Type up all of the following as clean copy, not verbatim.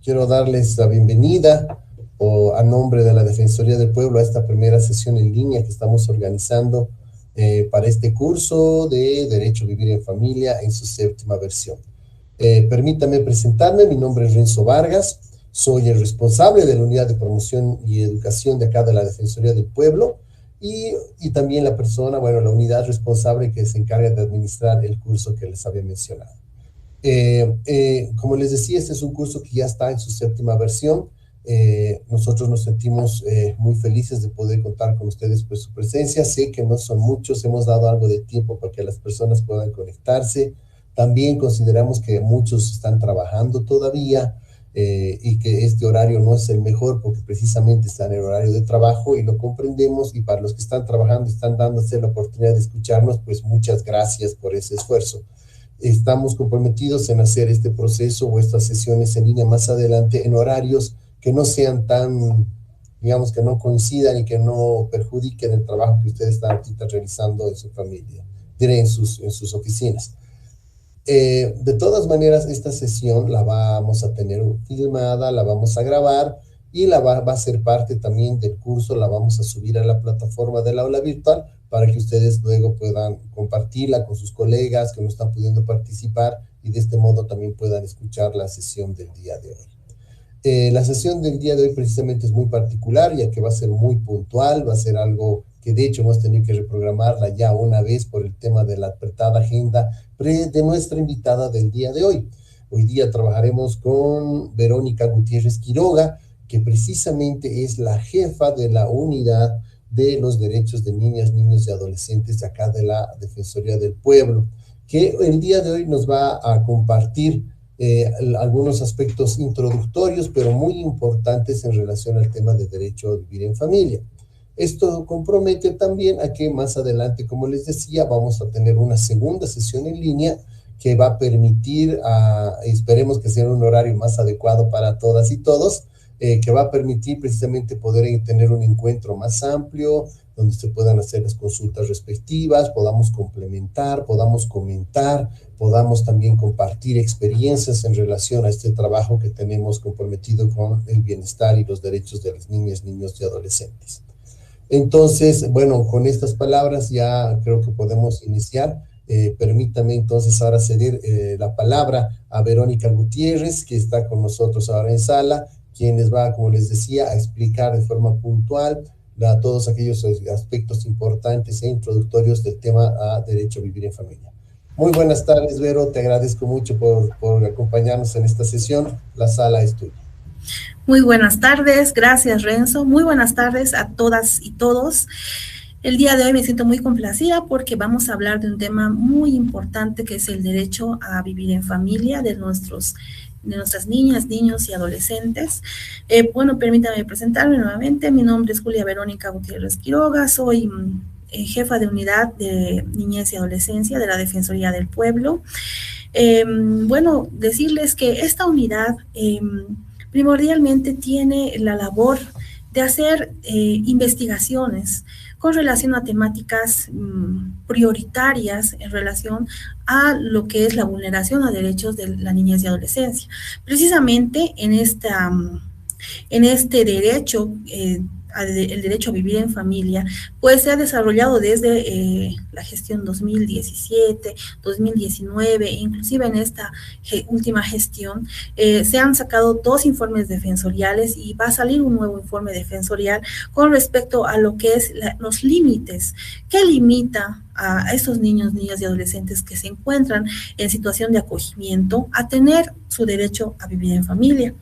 quiero darles la bienvenida a nombre de la Defensoría del Pueblo a esta primera sesión en línea que estamos organizando para este curso de Derecho a Vivir en Familia en su 7ª versión. Permítame presentarme, mi nombre es Renzo Vargas, soy el responsable de la Unidad de Promoción y Educación de acá de la Defensoría del Pueblo y también la persona, bueno, la unidad responsable que se encarga de administrar el curso que les había mencionado. Como les decía, este es un curso que ya está en su 7ª versión. Nosotros nos sentimos muy felices de poder contar con ustedes por su presencia. Sé que no son muchos, hemos dado algo de tiempo para que las personas puedan conectarse. También consideramos que muchos están trabajando todavía y que este horario no es el mejor porque precisamente está en el horario de trabajo y lo comprendemos, y para los que están trabajando y están dándose la oportunidad de escucharnos, pues muchas gracias por ese esfuerzo. Estamos comprometidos en hacer este proceso o estas sesiones en línea más adelante en horarios que no sean tan, digamos, que no coincidan y que no perjudiquen el trabajo que ustedes están ahorita realizando en su familia, diré en sus oficinas. De todas maneras, esta sesión la vamos a tener filmada, la vamos a grabar y va a ser parte también del curso, la vamos a subir a la plataforma del aula virtual para que ustedes luego puedan compartirla con sus colegas que no están pudiendo participar y de este modo también puedan escuchar la sesión del día de hoy. La sesión del día de hoy precisamente es muy particular, ya que va a ser muy puntual, va a ser algo que de hecho hemos tenido que reprogramarla ya una vez por el tema de la apretada agenda de nuestra invitada del día de hoy. Hoy día trabajaremos con Verónica Gutiérrez Quiroga, que precisamente es la jefa de la unidad de los derechos de niñas, niños y adolescentes de acá de la Defensoría del Pueblo, que el día de hoy nos va a compartir algunos aspectos introductorios, pero muy importantes en relación al tema de derecho a vivir en familia. Esto compromete también a que más adelante, como les decía, vamos a tener una segunda sesión en línea que va a permitir, esperemos que sea un horario más adecuado para todas y todos, que va a permitir precisamente poder tener un encuentro más amplio, donde se puedan hacer las consultas respectivas, podamos complementar, podamos comentar, podamos también compartir experiencias en relación a este trabajo que tenemos comprometido con el bienestar y los derechos de las niñas, niños y adolescentes. Entonces, bueno, con estas palabras ya creo que podemos iniciar. Permítame entonces ahora ceder la palabra a Verónica Gutiérrez, que está con nosotros ahora en sala, quien les va, como les decía, a explicar de forma puntual todos aquellos aspectos importantes e introductorios del tema a derecho a vivir en familia. Muy buenas tardes, Vero, te agradezco mucho por acompañarnos en esta sesión. La sala es tuya. Muy buenas tardes, gracias Renzo, muy buenas tardes a todas y todos. El día de hoy me siento muy complacida porque vamos a hablar de un tema muy importante que es el derecho a vivir en familia de nuestras niñas, niños y adolescentes. Bueno, permítame presentarme nuevamente, mi nombre es Julia Verónica Gutiérrez Quiroga, soy jefa de unidad de niñez y adolescencia de la Defensoría del Pueblo. Bueno, decirles que esta unidad primordialmente tiene la labor de hacer investigaciones con relación a temáticas prioritarias en relación a lo que es la vulneración a derechos de la niñez y adolescencia. Precisamente en este derecho, el derecho a vivir en familia, pues se ha desarrollado desde la gestión 2017, 2019, inclusive en esta última gestión, se han sacado 2 informes defensoriales y va a salir un nuevo informe defensorial con respecto a lo que es los límites que limita a estos niños, niñas y adolescentes que se encuentran en situación de acogimiento a tener su derecho a vivir en familia.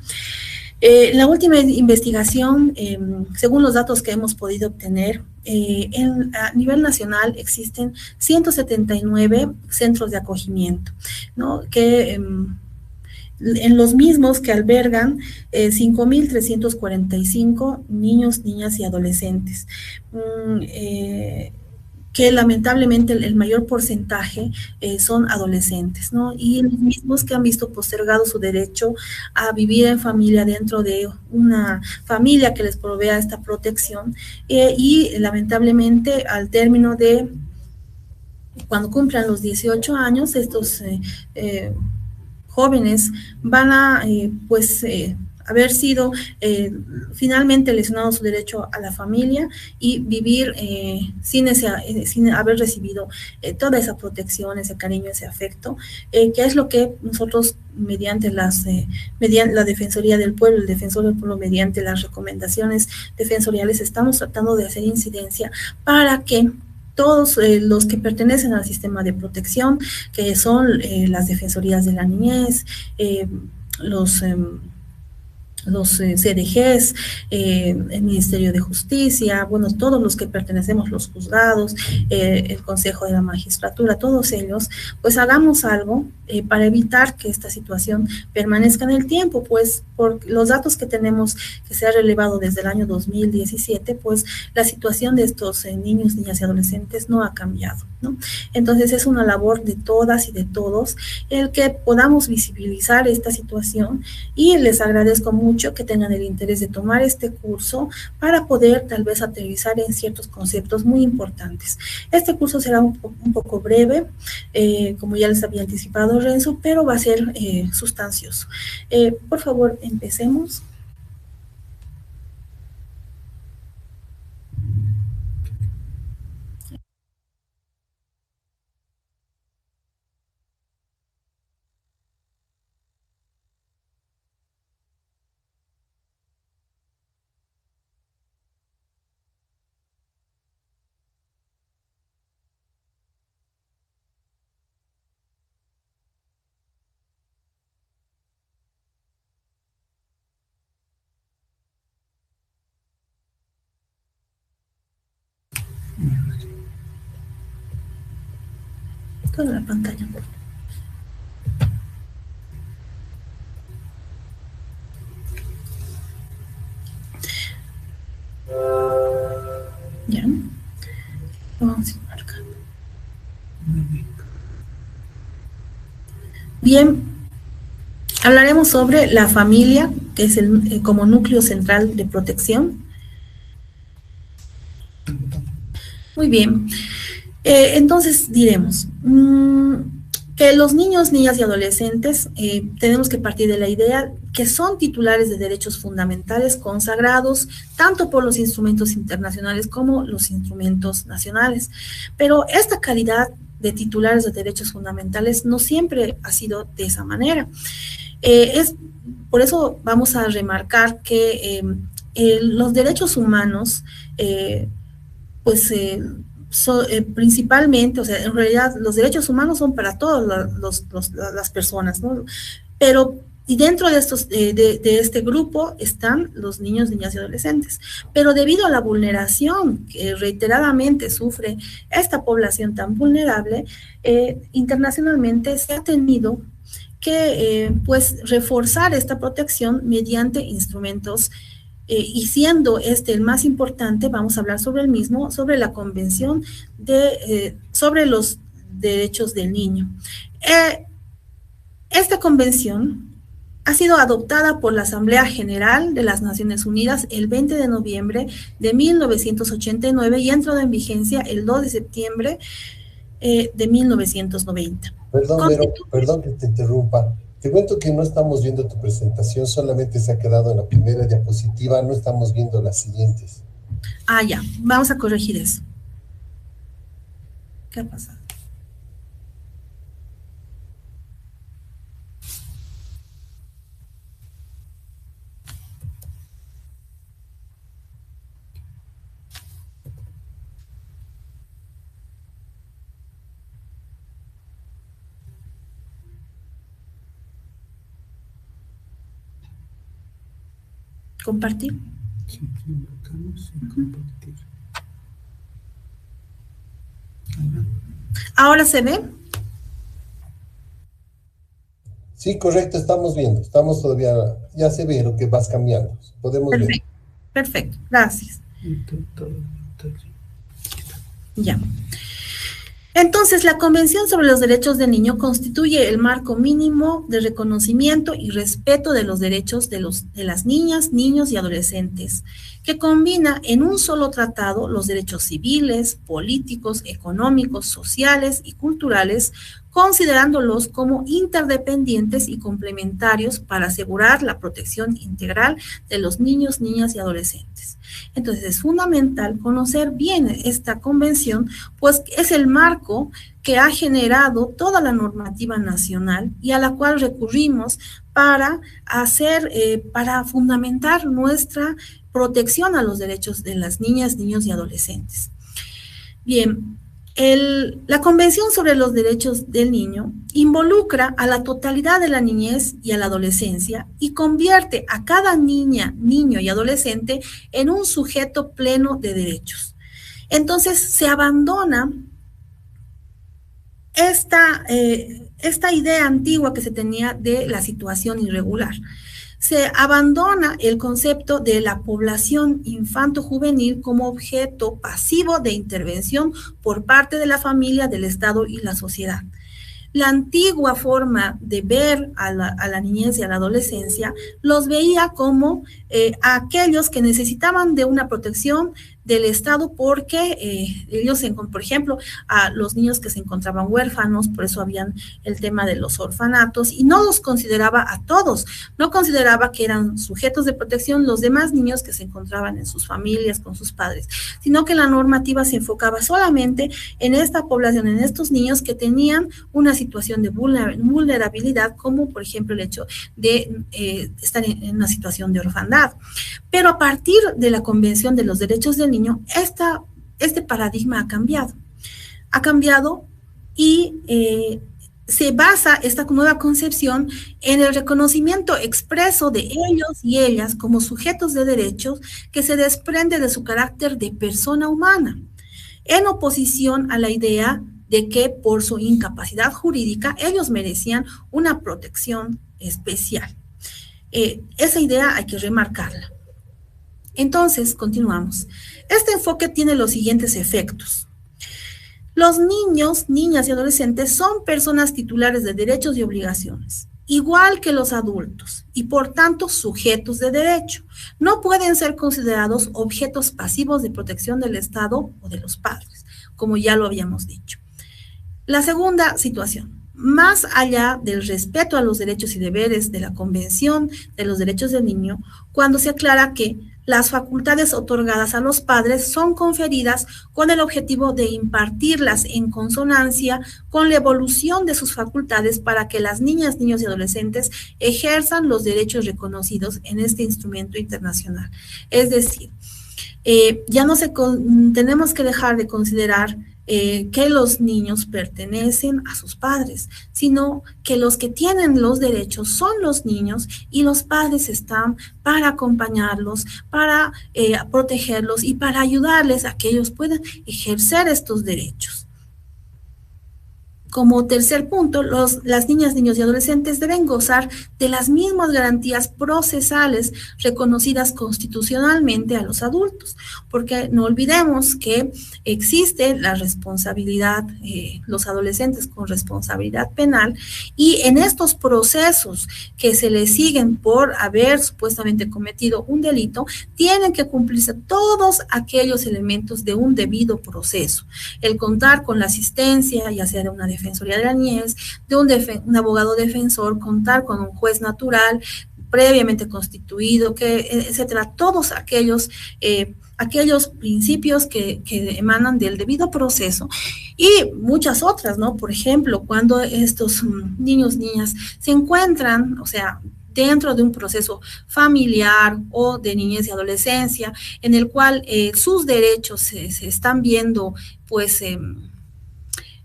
La última investigación, según los datos que hemos podido obtener, a nivel nacional existen 179 centros de acogimiento, ¿no? Que en los mismos que albergan 5.345 niños, niñas y adolescentes. Que lamentablemente el mayor porcentaje son adolescentes, ¿no? Y los mismos que han visto postergado su derecho a vivir en familia dentro de una familia que les provea esta protección y lamentablemente al término de cuando cumplan los 18 años, estos jóvenes van a haber sido finalmente lesionado su derecho a la familia y vivir sin haber recibido toda esa protección, ese cariño, ese afecto, que es lo que nosotros mediante la Defensoría del Pueblo, el Defensor del Pueblo, mediante las recomendaciones defensoriales, estamos tratando de hacer incidencia para que todos los que pertenecen al sistema de protección, que son las defensorías de la niñez, los CDGs, el Ministerio de Justicia, bueno, todos los que pertenecemos, los juzgados, el Consejo de la Magistratura, todos ellos, pues hagamos algo para evitar que esta situación permanezca en el tiempo, pues por los datos que tenemos que se ha relevado desde el año 2017, pues la situación de estos niños, niñas y adolescentes no ha cambiado, ¿no? Entonces es una labor de todas y de todos el que podamos visibilizar esta situación, y les agradezco mucho que tengan el interés de tomar este curso para poder tal vez aterrizar en ciertos conceptos muy importantes. Este curso será un poco breve, como ya les había anticipado Renzo, pero va a ser sustancioso. Por favor, empecemos. Toda la pantalla. Ya. Vamos a marcar. Bien, hablaremos sobre la familia, que es como núcleo central de protección. Muy bien. Entonces diremos que los niños, niñas y adolescentes tenemos que partir de la idea que son titulares de derechos fundamentales consagrados tanto por los instrumentos internacionales como los instrumentos nacionales. Pero esta calidad de titulares de derechos fundamentales no siempre ha sido de esa manera. Por eso vamos a remarcar que los derechos humanos, principalmente, o sea, en realidad los derechos humanos son para todas las personas, ¿no? Pero, y dentro de este grupo están los niños, niñas y adolescentes. Pero debido a la vulneración que reiteradamente sufre esta población tan vulnerable, internacionalmente se ha tenido que reforzar esta protección mediante instrumentos, y siendo este el más importante, vamos a hablar sobre el mismo, sobre la Convención sobre los Derechos del Niño. Esta convención ha sido adoptada por la Asamblea General de las Naciones Unidas el 20 de noviembre de 1989 y entró en vigencia el 2 de septiembre de 1990. Perdón que te interrumpa. Te cuento que no estamos viendo tu presentación, solamente se ha quedado en la primera diapositiva, no estamos viendo las siguientes. Ah, ya, vamos a corregir eso. ¿Qué ha pasado? ¿Compartir? Sí, marcamos y compartir. ¿Ahora se ve? Sí, correcto, estamos viendo, estamos todavía, ya se ve lo que vas cambiando, podemos ver. Perfecto, gracias. Ya. Entonces, la Convención sobre los Derechos del Niño constituye el marco mínimo de reconocimiento y respeto de los derechos de las niñas, niños y adolescentes, que combina en un solo tratado los derechos civiles, políticos, económicos, sociales y culturales considerándolos como interdependientes y complementarios para asegurar la protección integral de los niños, niñas y adolescentes. Entonces, es fundamental conocer bien esta convención, pues es el marco que ha generado toda la normativa nacional y a la cual recurrimos para para fundamentar nuestra protección a los derechos de las niñas, niños y adolescentes. Bien, la Convención sobre los Derechos del Niño involucra a la totalidad de la niñez y a la adolescencia y convierte a cada niña, niño y adolescente en un sujeto pleno de derechos. Entonces, se abandona esta idea antigua que se tenía de la situación irregular. Se abandona el concepto de la población infanto-juvenil como objeto pasivo de intervención por parte de la familia, del Estado y la sociedad. La antigua forma de ver a la niñez y a la adolescencia los veía como aquellos que necesitaban de una protección del Estado porque ellos, por ejemplo, a los niños que se encontraban huérfanos, por eso habían el tema de los orfanatos, y no los consideraba a todos, no consideraba que eran sujetos de protección los demás niños que se encontraban en sus familias con sus padres, sino que la normativa se enfocaba solamente en esta población, en estos niños que tenían una situación de vulnerabilidad, como por ejemplo el hecho de estar en una situación de orfandad. Pero a partir de la Convención de los Derechos del Niño, este paradigma ha cambiado y se basa esta nueva concepción en el reconocimiento expreso de ellos y ellas como sujetos de derechos que se desprende de su carácter de persona humana, en oposición a la idea de que por su incapacidad jurídica ellos merecían una protección especial. Esa idea hay que remarcarla. Entonces, continuamos. Este enfoque tiene los siguientes efectos. Los niños, niñas y adolescentes son personas titulares de derechos y obligaciones, igual que los adultos, y por tanto sujetos de derecho. No pueden ser considerados objetos pasivos de protección del Estado o de los padres, como ya lo habíamos dicho. La segunda situación. Más allá del respeto a los derechos y deberes de la Convención de los Derechos del Niño, cuando se aclara que las facultades otorgadas a los padres son conferidas con el objetivo de impartirlas en consonancia con la evolución de sus facultades para que las niñas, niños y adolescentes ejerzan los derechos reconocidos en este instrumento internacional. Es decir, tenemos que dejar de considerar que los niños pertenecen a sus padres, sino que los que tienen los derechos son los niños y los padres están para acompañarlos, para protegerlos y para ayudarles a que ellos puedan ejercer estos derechos. Como tercer punto, las niñas, niños y adolescentes deben gozar de las mismas garantías procesales reconocidas constitucionalmente a los adultos, porque no olvidemos que existe la responsabilidad, los adolescentes con responsabilidad penal, y en estos procesos que se les siguen por haber supuestamente cometido un delito, tienen que cumplirse todos aquellos elementos de un debido proceso. El contar con la asistencia, ya sea de una Defensoría de la Niñez, de un abogado defensor, contar con un juez natural previamente constituido, etcétera, todos aquellos principios que emanan del debido proceso y muchas otras, ¿no? Por ejemplo, cuando estos niños, niñas se encuentran, o sea, dentro de un proceso familiar o de niñez y adolescencia, en el cual sus derechos se están viendo, pues, se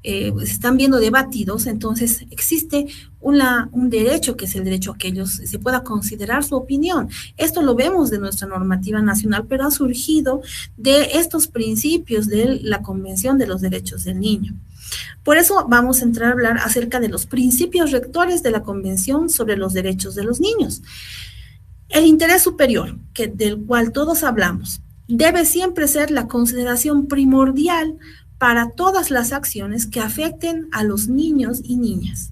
están viendo debatidos, entonces existe un derecho que es el derecho a que ellos se pueda considerar su opinión. Esto lo vemos de nuestra normativa nacional, pero ha surgido de estos principios de la Convención de los Derechos del Niño. Por eso vamos a entrar a hablar acerca de los principios rectores de la Convención sobre los Derechos de los Niños. El interés superior, del cual todos hablamos, debe siempre ser la consideración primordial para todas las acciones que afecten a los niños y niñas.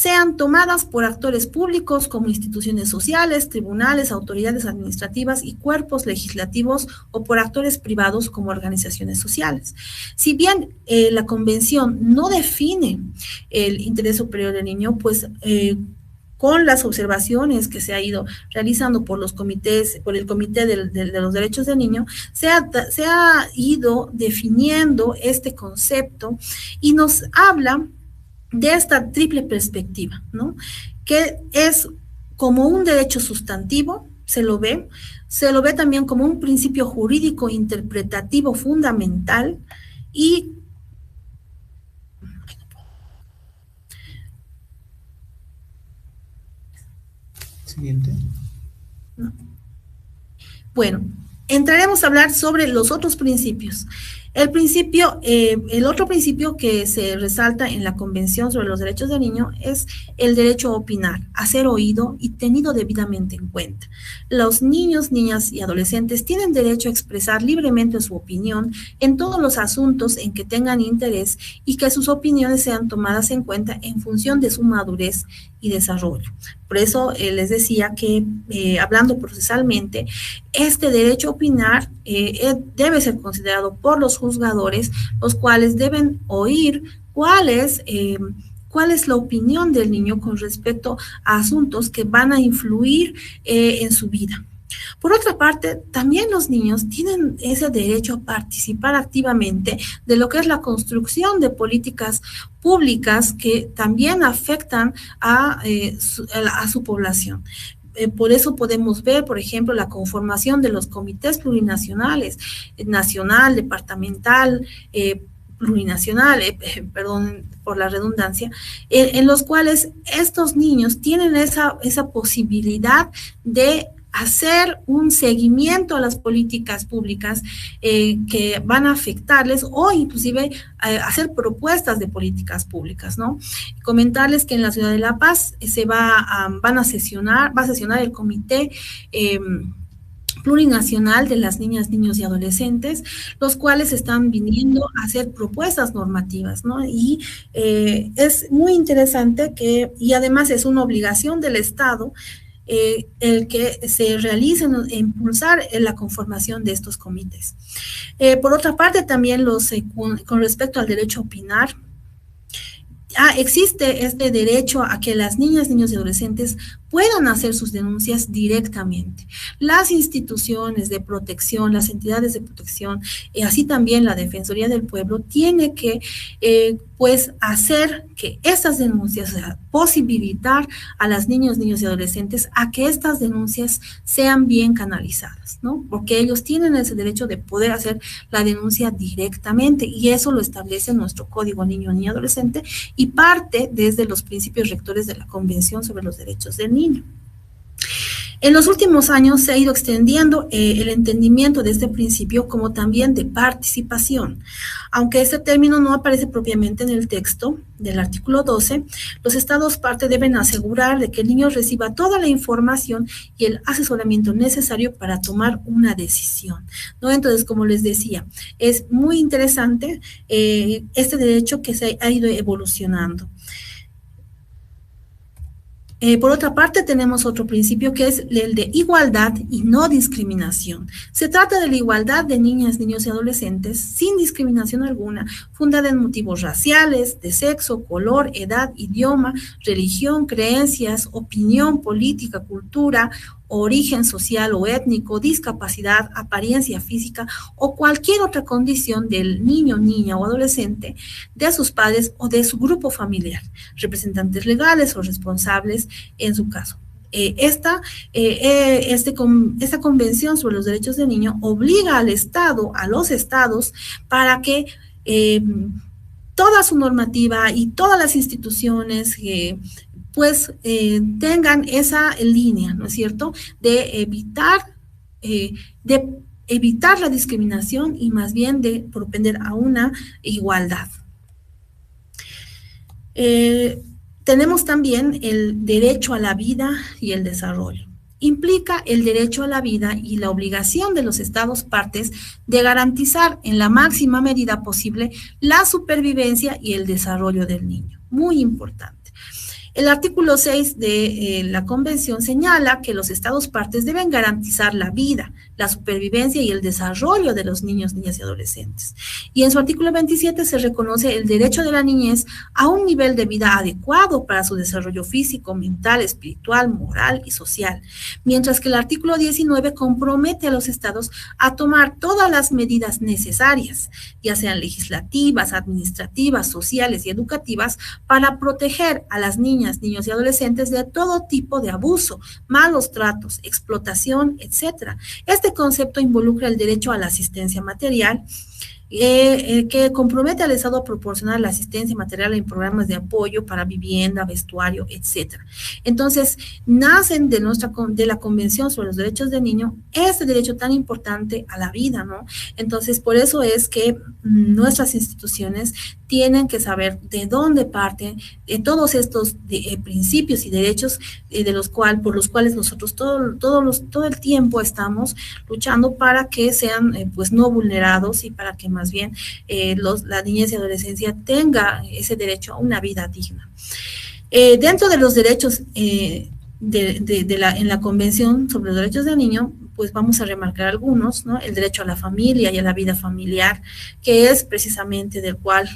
sean tomadas por actores públicos como instituciones sociales, tribunales, autoridades administrativas y cuerpos legislativos o por actores privados como organizaciones sociales. Si bien la Convención no define el interés superior del niño, pues con las observaciones que se ha ido realizando por los comités, por el Comité de los Derechos del Niño, se ha ido definiendo este concepto y nos habla de esta triple perspectiva, ¿no? Que es como un derecho sustantivo, se lo ve también como un principio jurídico interpretativo fundamental y Siguiente. no. Bueno, entraremos a hablar sobre los otros principios. El otro principio que se resalta en la Convención sobre los Derechos del Niño es el derecho a opinar, a ser oído y tenido debidamente en cuenta. Los niños, niñas y adolescentes tienen derecho a expresar libremente su opinión en todos los asuntos en que tengan interés y que sus opiniones sean tomadas en cuenta en función de su madurez y desarrollo. Por eso les decía que, hablando procesalmente, este derecho a opinar debe ser considerado por los juzgadores, los cuales deben oír cuál es la opinión del niño con respecto a asuntos que van a influir en su vida. Por otra parte, también los niños tienen ese derecho a participar activamente de lo que es la construcción de políticas públicas que también afectan a su población. Por eso podemos ver, por ejemplo, la conformación de los comités plurinacionales, nacional, departamental, plurinacional, perdón por la redundancia, en los cuales estos niños tienen esa posibilidad de hacer un seguimiento a las políticas públicas que van a afectarles o inclusive hacer propuestas de políticas públicas, ¿no? Comentarles que en la ciudad de La Paz va a sesionar el comité plurinacional de las niñas, niños y adolescentes, los cuales están viniendo a hacer propuestas normativas, ¿no? Y es muy interesante y además es una obligación del Estado el que se realicen e impulsar la conformación de estos comités. Por otra parte, también con respecto al derecho a opinar, existe este derecho a que las niñas, niños y adolescentes puedan hacer sus denuncias directamente. Las instituciones de protección, las entidades de protección, así también la Defensoría del Pueblo, tiene que hacer que estas denuncias, o sea, posibilitar a las niños, niños y adolescentes a que estas denuncias sean bien canalizadas, ¿no? Porque ellos tienen ese derecho de poder hacer la denuncia directamente y eso lo establece nuestro Código Niño, Niña, Adolescente y parte desde los principios rectores de la Convención sobre los Derechos del Niño. En los últimos años se ha ido extendiendo el entendimiento de este principio como también de participación. Aunque este término no aparece propiamente en el texto del artículo 12, los estados parte deben asegurar de que el niño reciba toda la información y el asesoramiento necesario para tomar una decisión, ¿no? Entonces, como les decía, es muy interesante este derecho que se ha ido evolucionando. Por otra parte, tenemos otro principio que es el de igualdad y no discriminación. Se trata de la igualdad de niñas, niños y adolescentes sin discriminación alguna, fundada en motivos raciales, de sexo, color, edad, idioma, religión, creencias, opinión, política, cultura, origen social o étnico, discapacidad, apariencia física o cualquier otra condición del niño, niña o adolescente, de sus padres o de su grupo familiar, representantes legales o responsables en su caso. Esta Convención sobre los Derechos del Niño obliga al Estado, a los estados, para que toda su normativa y todas las instituciones tengan esa línea, ¿no es cierto?, de evitar la discriminación y más bien de propender a una igualdad. Tenemos también el derecho a la vida y el desarrollo. Implica el derecho a la vida y la obligación de los estados partes de garantizar en la máxima medida posible la supervivencia y el desarrollo del niño. Muy importante. El artículo 6 de la Convención señala que los Estados partes deben garantizar la vida, la supervivencia y el desarrollo de los niños, niñas y adolescentes. Y en su artículo 27 se reconoce el derecho de la niñez a un nivel de vida adecuado para su desarrollo físico, mental, espiritual, moral y social. Mientras que el artículo 19 compromete a los Estados a tomar todas las medidas necesarias, ya sean legislativas, administrativas, sociales y educativas, para proteger a las niñas, niños y adolescentes de todo tipo de abuso, malos tratos, explotación, etc. Este concepto involucra el derecho a la asistencia material, que compromete al Estado a proporcionar la asistencia material en programas de apoyo para vivienda, vestuario, etcétera. Entonces, nacen de la Convención sobre los Derechos del Niño este derecho tan importante a la vida, ¿no? Entonces, por eso es que nuestras instituciones tienen que saber de dónde parten todos estos principios y derechos por los cuales nosotros todo el tiempo estamos luchando para que sean pues no vulnerados y para que más bien la niñez y adolescencia tenga ese derecho a una vida digna. Dentro de los derechos en la Convención sobre los Derechos del Niño, pues vamos a remarcar algunos, ¿no? El derecho a la familia y a la vida familiar, que es precisamente del cual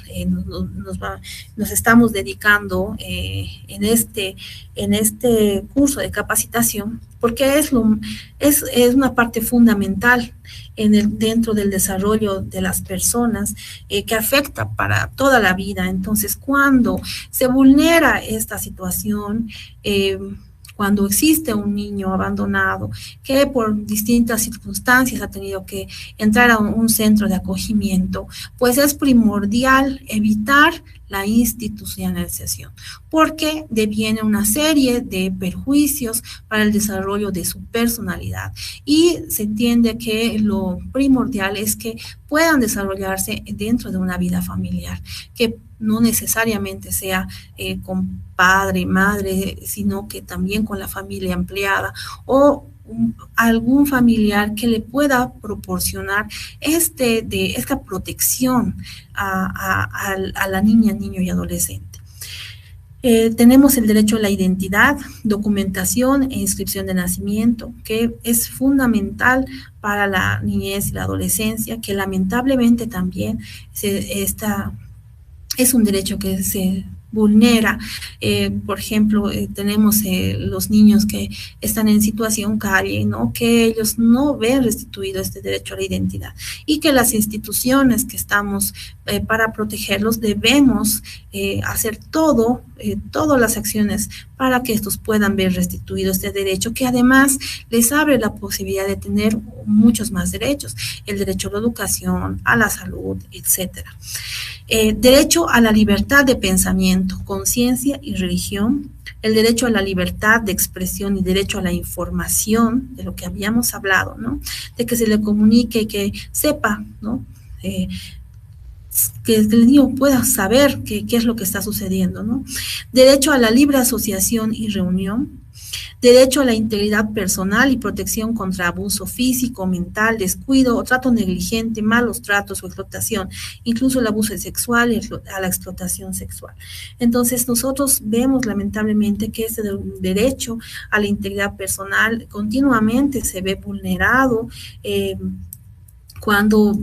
nos estamos dedicando en este curso de capacitación, porque es una parte fundamental dentro del desarrollo de las personas, que afecta para toda la vida. Entonces, cuando se vulnera esta situación, cuando existe un niño abandonado que por distintas circunstancias ha tenido que entrar a un centro de acogimiento, pues es primordial evitar la institucionalización, porque deviene una serie de perjuicios para el desarrollo de su personalidad, y se entiende que lo primordial es que puedan desarrollarse dentro de una vida familiar, que no necesariamente sea con padre, madre, sino que también con la familia ampliada o algún familiar que le pueda proporcionar esta protección a la niña, niño y adolescente. Tenemos el derecho a la identidad, documentación e inscripción de nacimiento, que es fundamental para la niñez y la adolescencia, que lamentablemente también es un derecho que se vulnera. Por ejemplo, tenemos los niños que están en situación calle, ¿no? Que ellos no ven restituido este derecho a la identidad, y que las instituciones que estamos para protegerlos debemos hacer todas las acciones para que estos puedan ver restituido este derecho, que además les abre la posibilidad de tener muchos más derechos: el derecho a la educación, a la salud, etcétera. Derecho a la libertad de pensamiento, conciencia y religión, el derecho a la libertad de expresión y derecho a la información, de lo que habíamos hablado, ¿no? De que se le comunique y que sepa, ¿no? Que el niño pueda saber qué es lo que está sucediendo, ¿no? Derecho a la libre asociación y reunión, derecho a la integridad personal y protección contra abuso físico, mental, descuido o trato negligente, malos tratos o explotación, incluso el abuso sexual y a la explotación sexual. Entonces, nosotros vemos lamentablemente que este derecho a la integridad personal continuamente se ve vulnerado cuando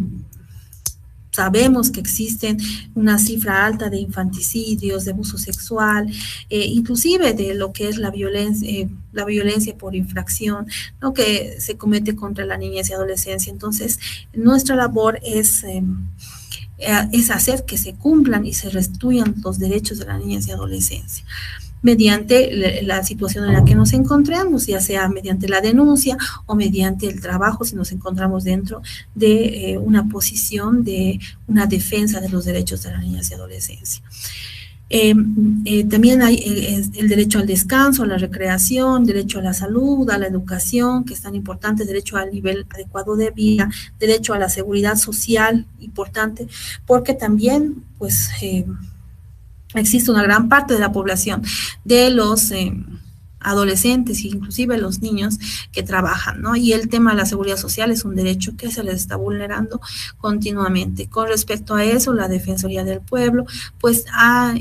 sabemos que existen una cifra alta de infanticidios, de abuso sexual, inclusive de lo que es la violencia por infracción, ¿no? Que se comete contra la niñez y adolescencia. Entonces, nuestra labor es hacer que se cumplan y se restituyan los derechos de la niñez y adolescencia, mediante la situación en la que nos encontramos, ya sea mediante la denuncia o mediante el trabajo, si nos encontramos dentro de una posición de una defensa de los derechos de la niñez y adolescencia. También hay el derecho al descanso, a la recreación, derecho a la salud, a la educación, que es tan importante, derecho al nivel adecuado de vida, derecho a la seguridad social, importante, porque también, pues, existe una gran parte de la población de los adolescentes e inclusive los niños que trabajan, ¿no? Y el tema de la seguridad social es un derecho que se les está vulnerando continuamente. Con respecto a eso, la Defensoría del Pueblo, pues ha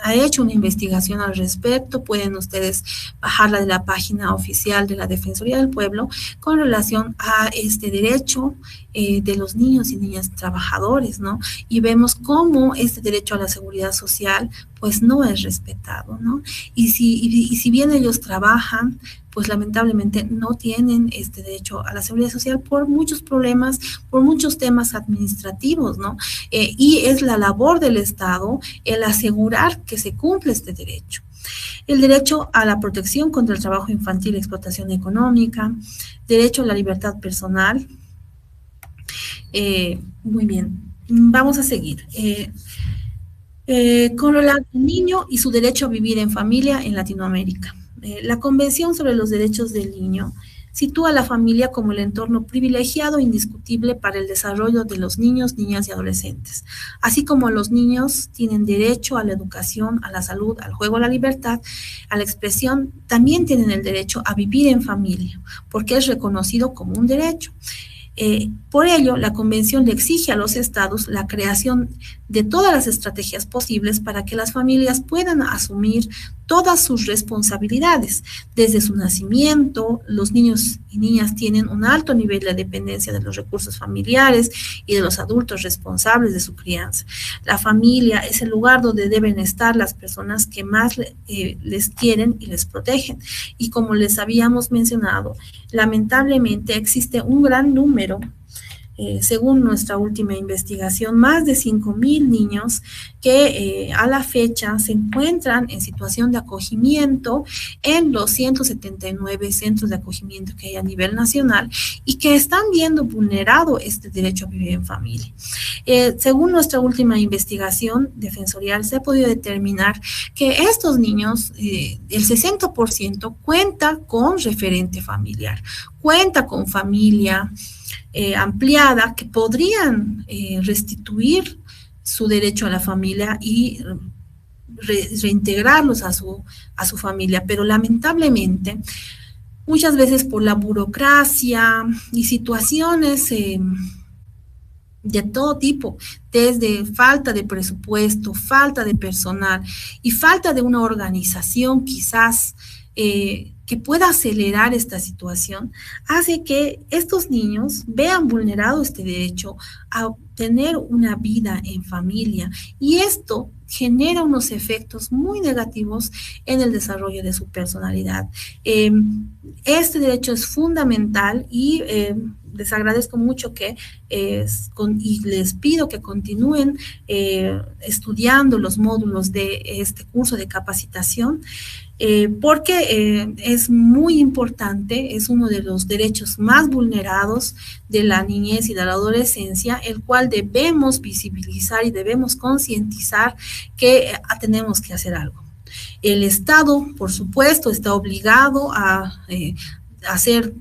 ha hecho una investigación al respecto. Pueden ustedes bajarla de la página oficial de la Defensoría del Pueblo con relación a este derecho de los niños y niñas trabajadores, ¿no? Y vemos cómo este derecho a la seguridad social pues no es respetado, ¿no? Y si bien ellos trabajan, pues lamentablemente no tienen este derecho a la seguridad social por muchos problemas, por muchos temas administrativos, ¿no? Y es la labor del Estado el asegurar que se cumple este derecho. El derecho a la protección contra el trabajo infantil y explotación económica, derecho a la libertad personal. Muy bien, vamos a seguir. Con el niño y su derecho a vivir en familia en Latinoamérica. La Convención sobre los Derechos del Niño sitúa a la familia como el entorno privilegiado e indiscutible para el desarrollo de los niños, niñas y adolescentes. Así como los niños tienen derecho a la educación, a la salud, al juego, a la libertad, a la expresión, también tienen el derecho a vivir en familia, porque es reconocido como un derecho. Por ello, la Convención le exige a los estados la creación de todas las estrategias posibles para que las familias puedan asumir todas sus responsabilidades. Desde su nacimiento, los niños y niñas tienen un alto nivel de dependencia de los recursos familiares y de los adultos responsables de su crianza. La familia es el lugar donde deben estar las personas que más les quieren y les protegen. Y como les habíamos mencionado, lamentablemente existe un gran número, según nuestra última investigación, más de 5,000 niños que a la fecha se encuentran en situación de acogimiento en los 179 centros de acogimiento que hay a nivel nacional y que están viendo vulnerado este derecho a vivir en familia. Según nuestra última investigación defensorial, se ha podido determinar que estos niños, el 60% cuenta con referente familiar, cuenta con familia ampliada que podrían restituir su derecho a la familia y reintegrarlos a su familia, pero lamentablemente muchas veces por la burocracia y situaciones de todo tipo, desde falta de presupuesto, falta de personal y falta de una organización quizás que pueda acelerar esta situación, hace que estos niños vean vulnerado este derecho a tener una vida en familia, y esto genera unos efectos muy negativos en el desarrollo de su personalidad. Este derecho es fundamental y les agradezco mucho y les pido que continúen estudiando los módulos de este curso de capacitación, porque es muy importante, es uno de los derechos más vulnerados de la niñez y de la adolescencia, el cual debemos visibilizar y debemos concientizar que tenemos que hacer algo. El Estado, por supuesto, está obligado a hacer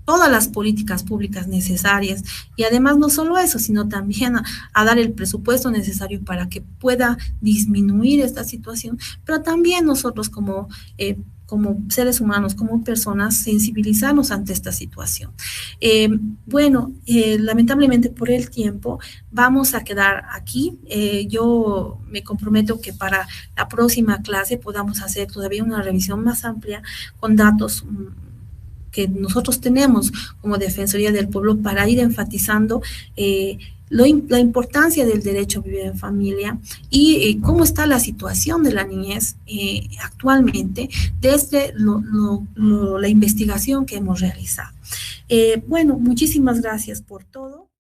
todas las políticas públicas necesarias, y además no solo eso, sino también a dar el presupuesto necesario para que pueda disminuir esta situación, pero también nosotros como seres humanos, como personas, sensibilizarnos ante esta situación. Lamentablemente por el tiempo vamos a quedar aquí. Yo me comprometo que para la próxima clase podamos hacer todavía una revisión más amplia con datos que nosotros tenemos como Defensoría del Pueblo para ir enfatizando la importancia del derecho a vivir en familia y cómo está la situación de la niñez actualmente desde la investigación que hemos realizado. Muchísimas gracias por todo.